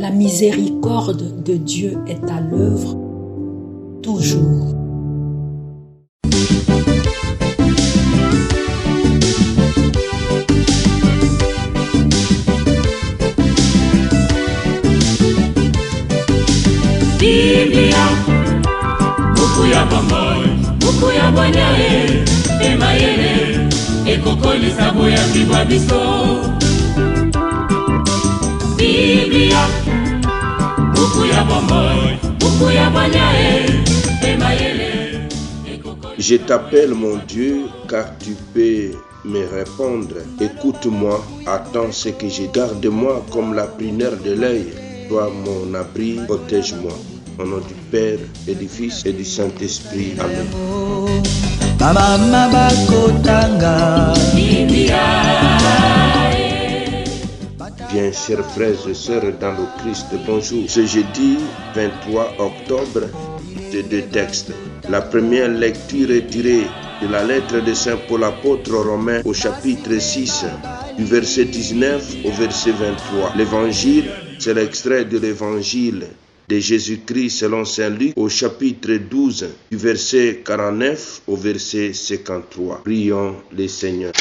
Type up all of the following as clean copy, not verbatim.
La miséricorde de Dieu est à l'œuvre toujours. Biblia, buku ya bomoi, buku ya bonyae, emayele, ekokolisa boya bibwa biso. Biblia, buku ya bomoi, buku ya bonyae, emayele, ekokolisa. Je t'appelle mon Dieu car tu peux me répondre. Écoute-moi, attends ce que je garde-moi comme la prunelle de l'œil. Toi mon abri, protège-moi. Au nom du Père et du Fils et du Saint-Esprit. Amen. Bien, chers frères et sœurs dans le Christ, bonjour. Ce jeudi 23 octobre, de deux textes. La première lecture est tirée de la lettre de Saint Paul apôtre aux Romains au chapitre 6, du verset 19 au verset 23. L'évangile, c'est l'extrait de l'évangile de Jésus-Christ selon Saint Luc au chapitre 12 du verset 49 au verset 53. Prions le Seigneur.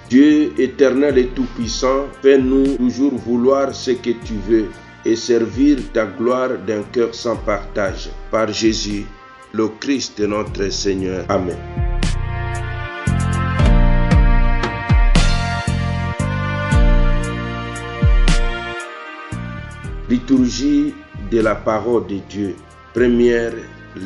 Dieu éternel et tout-puissant, fais-nous toujours vouloir ce que tu veux et servir ta gloire d'un cœur sans partage. Par Jésus, le Christ notre Seigneur. Amen. Liturgie de la parole de Dieu. Première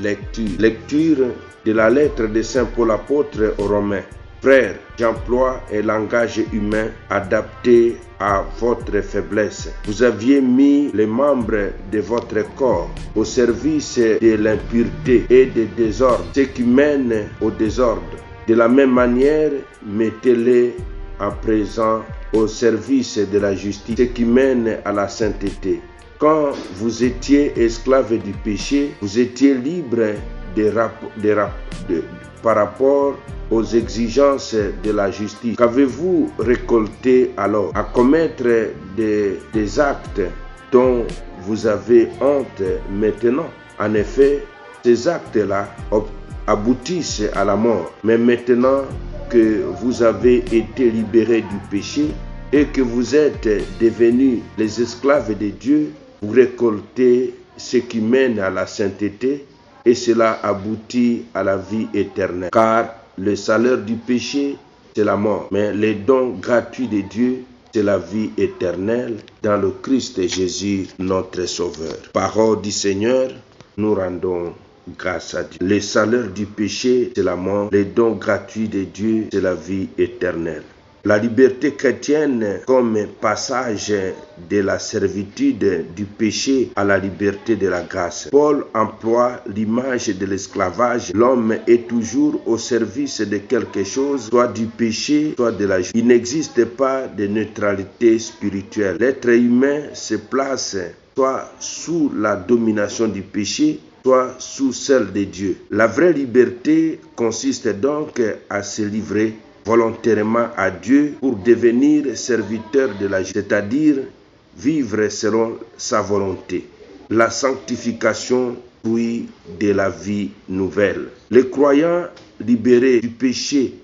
lecture. Lecture de la lettre de Saint Paul apôtre aux Romains. Frères, j'emploie un langage humain adapté à votre faiblesse. Vous aviez mis les membres de votre corps au service de l'impureté et du désordre, ce qui mène au désordre. De la même manière, mettez-les à présent au service de la justice, ce qui mène à la sainteté. Quand vous étiez esclaves du péché, vous étiez libres par rapport aux exigences de la justice. Qu'avez-vous récolté alors? À commettre des actes dont vous avez honte maintenant. En effet, ces actes-là aboutissent à la mort. Mais maintenant que vous avez été libérés du péché et que vous êtes devenus les esclaves de Dieu, vous récoltez ce qui mène à la sainteté et cela aboutit à la vie éternelle. Car le salaire du péché, c'est la mort. Mais le don gratuit de Dieu, c'est la vie éternelle dans le Christ Jésus, notre Sauveur. Parole du Seigneur, nous rendons grâce à Dieu. Le salaire du péché, c'est la mort. Le don gratuit de Dieu, c'est la vie éternelle. La liberté chrétienne comme passage de la servitude du péché à la liberté de la grâce. Paul emploie l'image de l'esclavage. L'homme est toujours au service de quelque chose, soit du péché, soit de la justice. Il n'existe pas de neutralité spirituelle. L'être humain se place soit sous la domination du péché, soit sous celle de Dieu. La vraie liberté consiste donc à se livrer volontairement à Dieu pour devenir serviteur de la justice, c'est-à-dire vivre selon sa volonté. La sanctification, fruit de la vie nouvelle. Le croyant libéré du péché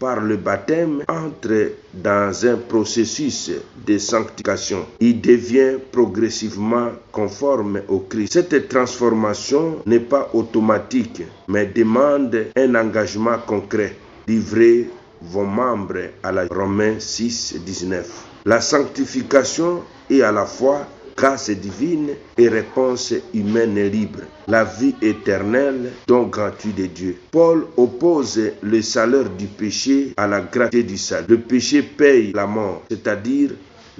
par le baptême entre dans un processus de sanctification. Il devient progressivement conforme au Christ. Cette transformation n'est pas automatique, mais demande un engagement concret. Livrez vos membres à la Romains 6, 19. La sanctification est à la fois grâce divine et réponse humaine et libre. La vie éternelle, don gratuit de Dieu. Paul oppose le salaire du péché à la grâce du salut. Le péché paye la mort, c'est-à-dire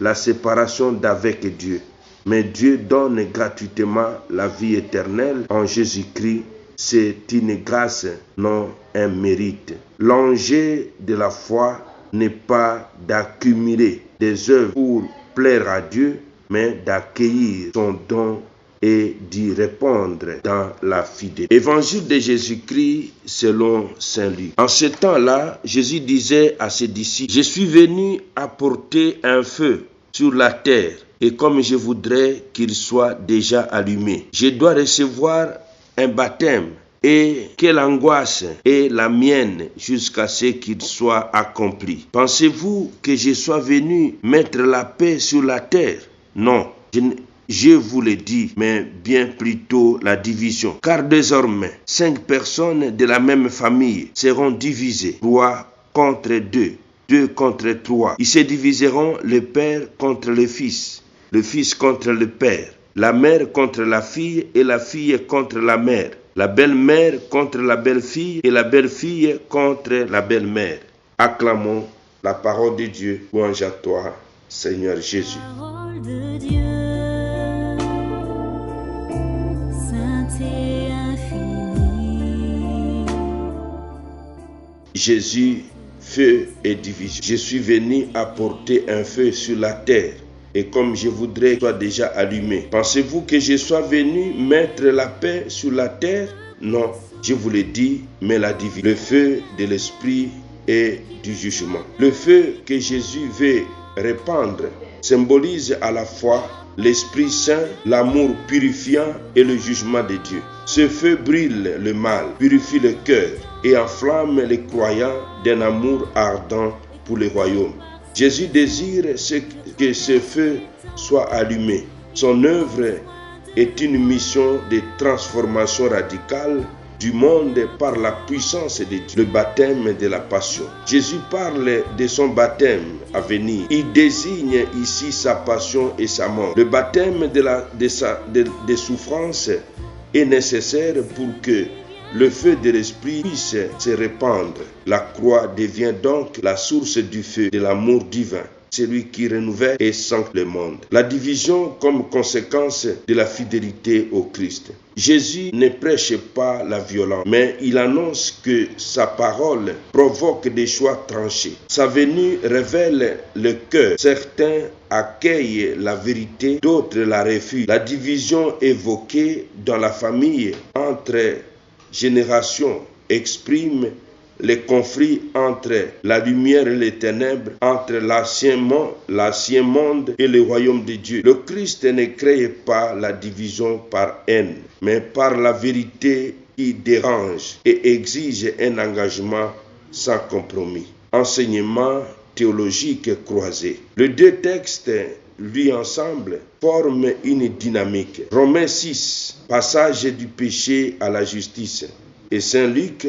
la séparation d'avec Dieu. Mais Dieu donne gratuitement la vie éternelle en Jésus-Christ. C'est une grâce, non un mérite. L'enjeu de la foi n'est pas d'accumuler des œuvres pour plaire à Dieu, mais d'accueillir son don et d'y répondre dans la fidélité. Évangile de Jésus-Christ selon Saint Luc. En ce temps-là, Jésus disait à ses disciples, « Je suis venu apporter un feu sur la terre, et comme je voudrais qu'il soit déjà allumé. Je dois recevoir un baptême, et quelle angoisse est la mienne jusqu'à ce qu'il soit accompli. Pensez-vous que je sois venu mettre la paix sur la terre? Non, je vous le dis, mais bien plutôt la division. Car désormais, 5 personnes de la même famille seront divisées, 3 contre 2, 2 contre 3. Ils se diviseront le père contre le fils contre le père, la mère contre la fille et la fille contre la mère, la belle-mère contre la belle-fille et la belle-fille contre la belle-mère. Acclamons la parole de Dieu. Louange à toi, Seigneur Jésus. Parole de Dieu, sainte et infinie. Jésus, feu et division. Je suis venu apporter un feu sur la terre, et comme je voudrais qu'il soit déjà allumé. Pensez-vous que je sois venu mettre la paix sur la terre? Non, je vous l'ai dit, mais la division. Le feu de l'esprit et du jugement. Le feu que Jésus veut répandre symbolise à la fois l'Esprit Saint, l'amour purifiant et le jugement de Dieu. Ce feu brûle le mal, purifie le cœur et enflamme les croyants d'un amour ardent pour le royaume. Jésus désire que ce feu soit allumé. Son œuvre est une mission de transformation radicale du monde par la puissance de Dieu, le baptême de la passion. Jésus parle de son baptême à venir. Il désigne ici sa passion et sa mort. Le baptême de souffrance est nécessaire pour que le feu de l'esprit puisse se répandre. La croix devient donc la source du feu de l'amour divin, celui qui renouvelle et sanctifie le monde. La division comme conséquence de la fidélité au Christ. Jésus ne prêche pas la violence, mais il annonce que sa parole provoque des choix tranchés. Sa venue révèle le cœur. Certains accueillent la vérité, d'autres la refusent. La division évoquée dans la famille entre générations exprime les conflits entre la lumière et les ténèbres, entre l'ancien monde et le royaume de Dieu. Le Christ ne crée pas la division par haine, mais par la vérité qui dérange et exige un engagement sans compromis. Enseignement théologique croisé. Les deux textes lus ensemble forment une dynamique. Romains 6, passage du péché à la justice, et Saint Luc,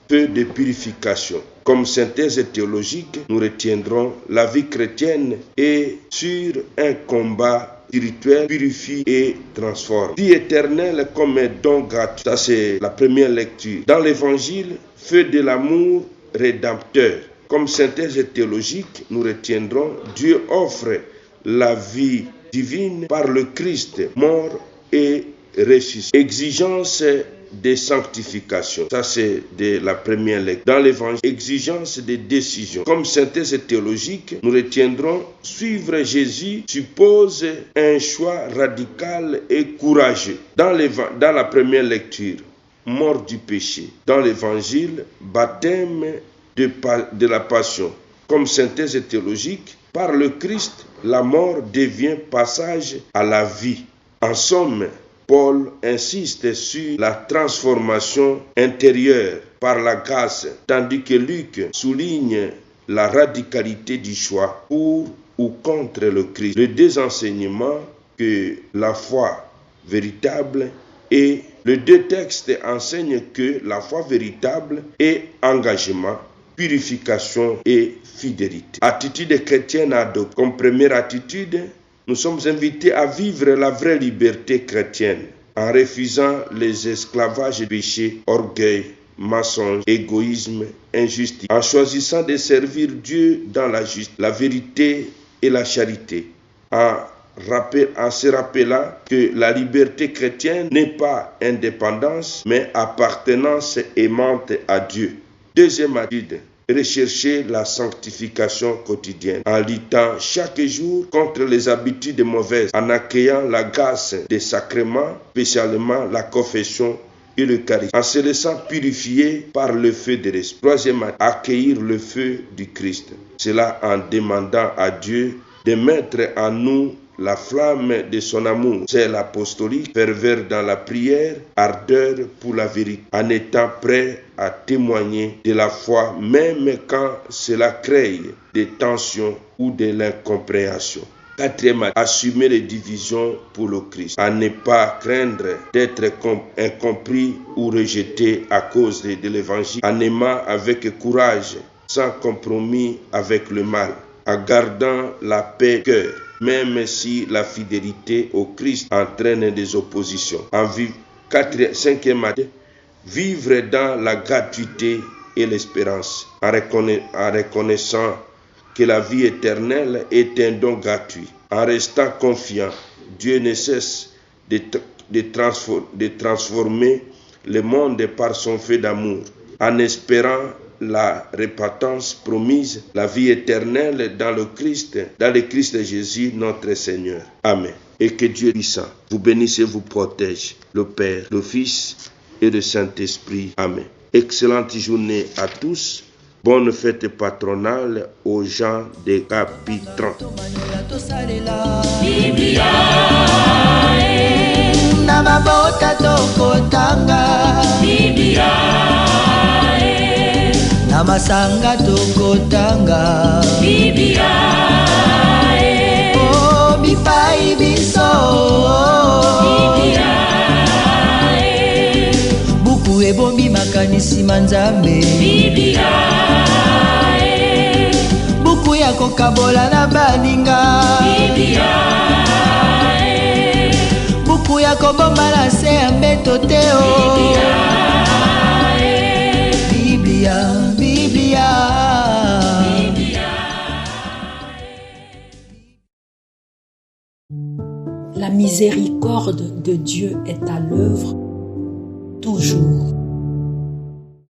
peu de purification. Comme synthèse théologique, nous retiendrons la vie chrétienne est sur un combat spirituel, purifie et transforme. Vie éternelle comme un don gratuit. Ça, c'est la première lecture. Dans l'évangile, feu de l'amour rédempteur. Comme synthèse théologique, nous retiendrons Dieu offre la vie divine par le Christ, mort et ressuscité. Exigence de sanctification. Ça, c'est de la première lecture. Dans l'évangile, exigence de décision. Comme synthèse théologique, nous retiendrons suivre Jésus suppose un choix radical et courageux. Dans la première lecture, mort du péché. Dans l'évangile, baptême de la passion. Comme synthèse théologique, par le Christ, la mort devient passage à la vie. En somme, Paul insiste sur la transformation intérieure par la grâce, tandis que Luc souligne la radicalité du choix pour ou contre le Christ. Les deux enseignements que la foi véritable et les deux textes enseignent que la foi véritable est engagement, purification et fidélité. Attitude chrétienne adoptée. Comme première attitude, nous sommes invités à vivre la vraie liberté chrétienne en refusant les esclavages, péchés, orgueil, mensonge, égoïsme, injustice, en choisissant de servir Dieu dans la justice, la vérité et la charité, en se rappelant que la liberté chrétienne n'est pas indépendance, mais appartenance aimante à Dieu. Deuxième attitude, recherchez la sanctification quotidienne en luttant chaque jour contre les habitudes mauvaises, en accueillant la grâce des sacrements, spécialement la confession et le charisme, en se laissant purifier par le feu de l'Esprit. Troisièmement, accueillir le feu du Christ. Cela en demandant à Dieu de mettre en nous la flamme de son amour, c'est l'apostolique, ferveur dans la prière, ardeur pour la vérité, en étant prêt à témoigner de la foi, même quand cela crée des tensions ou de l'incompréhension. Quatrièmement, assumer les divisions pour le Christ, à ne pas craindre d'être incompris ou rejeté à cause de l'évangile, en aimant avec courage, sans compromis avec le mal, en gardant la paix du cœur, même si la fidélité au Christ entraîne des oppositions. Cinquièmement, vivre dans la gratuité et l'espérance, en reconnaissant que la vie éternelle est un don gratuit. En restant confiant, Dieu ne cesse de transformer le monde par son feu d'amour, en espérant la repentance promise, la vie éternelle dans le Christ Jésus notre Seigneur. Amen. Et que Dieu puissant vous bénisse et vous protège, le Père, le Fils et le Saint-Esprit. Amen. Excellente journée à tous. Bonne fête patronale aux gens des Capitran. Namasanga tokotanga Biblia oh bipai biso Biblia buku ebombi makanisi manzambe Biblia buku ya kokabola na baninga Biblia buku ya kobomba na se ya mbeto teo Biblia La miséricorde de Dieu est à l'œuvre toujours.